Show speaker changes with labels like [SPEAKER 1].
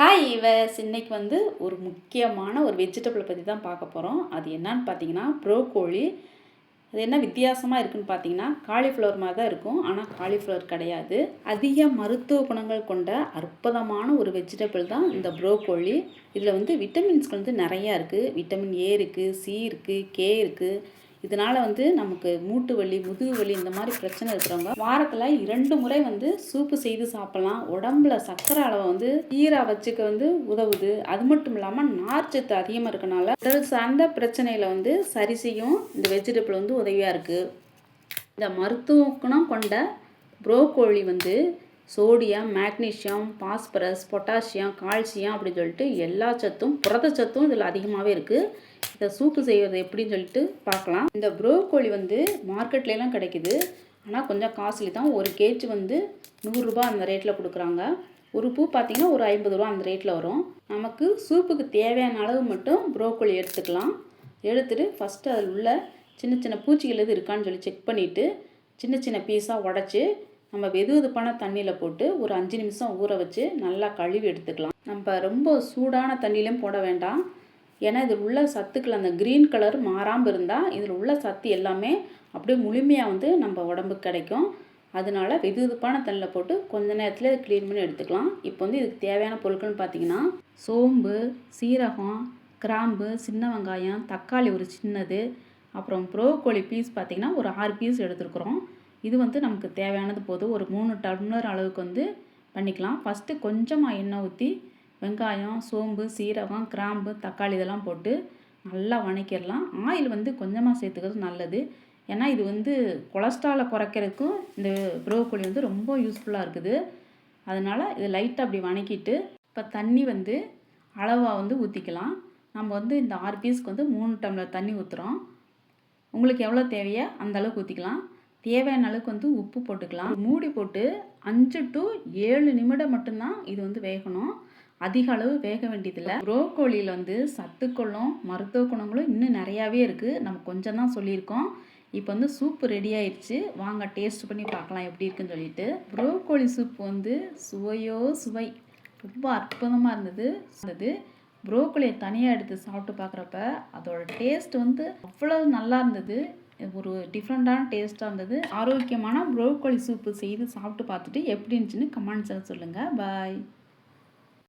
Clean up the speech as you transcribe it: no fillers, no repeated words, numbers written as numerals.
[SPEAKER 1] Hi இவஸ் இன்னைக்கு ஒரு முக்கியமான ஒரு வெஜிடபிளை பற்றி தான் பார்க்க போகிறோம். அது என்னன்னு பார்த்தீங்கன்னா ப்ரோக்கோலி. அது என்ன வித்தியாசமாக இருக்குதுன்னு பார்த்தீங்கன்னா காலிஃப்ளவர் மாதிரி தான் இருக்கும், ஆனால் காலிஃப்ளவர் கிடையாது. அதிக மருத்துவ குணங்கள் கொண்ட அற்புதமான ஒரு வெஜிடபிள் தான் இந்த ப்ரோக்கோலி. இதில் விட்டமின்ஸ் நிறையா இருக்குது. விட்டமின் ஏ இருக்குது, சி இருக்குது, கே இருக்குது. இதனால் நமக்கு மூட்டு வலி, முதுகு வலி இந்த மாதிரி பிரச்சனை இருக்கிறவங்க வாரத்தில் 2 முறை சூப்பு செய்து சாப்பிட்லாம். உடம்புல சர்க்கரை அளவை சீராக வச்சுக்க உதவுது. அது மட்டும் இல்லாமல் நார்ச்சத்து அதிகமாக இருக்கனால உடல் சார்ந்த பிரச்சனையில் சரி செய்யும் இந்த வெஜிடபிள் உதவியாக இருக்குது. இந்த மருத்துவ குணம் கொண்ட broccoli sodium, magnesium, phosphorus, potassium, calcium அப்படின்னு சொல்லிட்டு எல்லா சத்தும் புரதச்சத்தும் இதில் அதிகமாகவே இருக்குது. இதை சூப்பு செய்வது எப்படின்னு சொல்லிட்டு பார்க்கலாம். இந்த ப்ரோக்கோலி மார்க்கெட்லாம் கிடைக்குது, ஆனால் கொஞ்சம் காஸ்ட்லி தான். ஒரு கேஜி 100 ரூபா அந்த ரேட்டில் கொடுக்குறாங்க. ஒரு பூ பார்த்திங்கன்னா ஒரு 50 ரூபா அந்த ரேட்டில் வரும். நமக்கு சூப்புக்கு தேவையான அளவு மட்டும் ப்ரோக்கோலி எடுத்துக்கலாம். எடுத்துகிட்டு ஃபஸ்ட்டு அதில் உள்ள சின்ன சின்ன பூச்சிகள் எது இருக்கான்னு சொல்லி செக் பண்ணிவிட்டு சின்ன சின்ன பீஸாக உடச்சி நம்ம வெதுவெதுப்பான தண்ணியில் போட்டு ஒரு 5 நிமிஷம் ஊற வச்சு நல்லா கழுவி எடுத்துக்கலாம். நம்ம ரொம்ப சூடான தண்ணியிலையும் போட வேண்டாம், ஏன்னா இதில் உள்ள சத்துக்கள் அந்த க்ரீன் கலர் மாறாமல் இருந்தால் இதில் உள்ள சத்து எல்லாமே அப்படியே முழுமையாக நம்ம உடம்புக்கு கிடைக்கும். அதனால வெதுவெதுப்பான தண்ணியில் போட்டு கொஞ்ச நேரத்தில் இதை க்ளீன் பண்ணி எடுத்துக்கலாம். இப்போ இதுக்கு தேவையான பொருட்கள்னு பார்த்திங்கன்னா சோம்பு, சீரகம், கிராம்பு, சின்ன வெங்காயம், தக்காளி ஒரு சின்னது, அப்புறம் ப்ரோக்கோலி பீஸ் பார்த்திங்கன்னா ஒரு 6 பீஸ் எடுத்துருக்குறோம். இது நமக்கு தேவையானது போதும். ஒரு 3 டம்ளர் அளவுக்கு பண்ணிக்கலாம். ஃபஸ்ட்டு கொஞ்சமாக எண்ணெய் ஊற்றி வெங்காயம், சோம்பு, சீரகம், கிராம்பு, தக்காளி இதெல்லாம் போட்டு நல்லா வணக்கிடலாம். ஆயில் கொஞ்சமாக சேர்த்துக்கிறது நல்லது, ஏன்னா இது கொலஸ்ட்ராலை குறைக்கிறதுக்கும் இந்த ப்ரோக்கோலி ரொம்ப யூஸ்ஃபுல்லாக இருக்குது. அதனால் இது லைட்டாக அப்படி வணக்கிட்டு இப்போ தண்ணி அளவாக ஊற்றிக்கலாம். நம்ம இந்த 6 பீஸ்க்கு 3 டம்ளர் தண்ணி ஊற்றுறோம். உங்களுக்கு எவ்வளோ தேவையோ அந்த அளவுக்கு ஊற்றிக்கலாம். தேவையான அளவுக்கு உப்பு போட்டுக்கலாம். மூடி போட்டு 5 to 7 நிமிடம் மட்டும்தான் இது வேகணும். அதிக அளவு வேக வேண்டியதில்லை. ப்ரோக்கோலியில் சத்துக்களும் மருத்துவ குணங்களும் இன்னும் நிறையாவே இருக்குது. நம்ம கொஞ்சம் தான் சொல்லியிருக்கோம். இப்போ சூப்பு ரெடி ஆயிடுச்சு. வாங்க டேஸ்ட் பண்ணி பார்க்கலாம் எப்படி இருக்குன்னு சொல்லிட்டு. ப்ரோக்கோலி சூப் சுவையோ சுவை, ரொம்ப அற்புதமாக இருந்தது. ப்ரோக்கோலியை தனியாக எடுத்து சாப்பிட்டு பார்க்குறப்ப அதோட டேஸ்ட் அவ்வளோ நல்லா இருந்தது. ஒரு டிஃப்ரெண்ட்டான டேஸ்ட்டாக இருந்தது. ஆரோக்கியமான ப்ரோக்கோலி சூப்பு செய்து சாப்பிட்டு பார்த்துட்டு எப்படி இருந்துச்சுன்னு கமெண்ட்ஸில் சொல்லுங்கள். பாய்.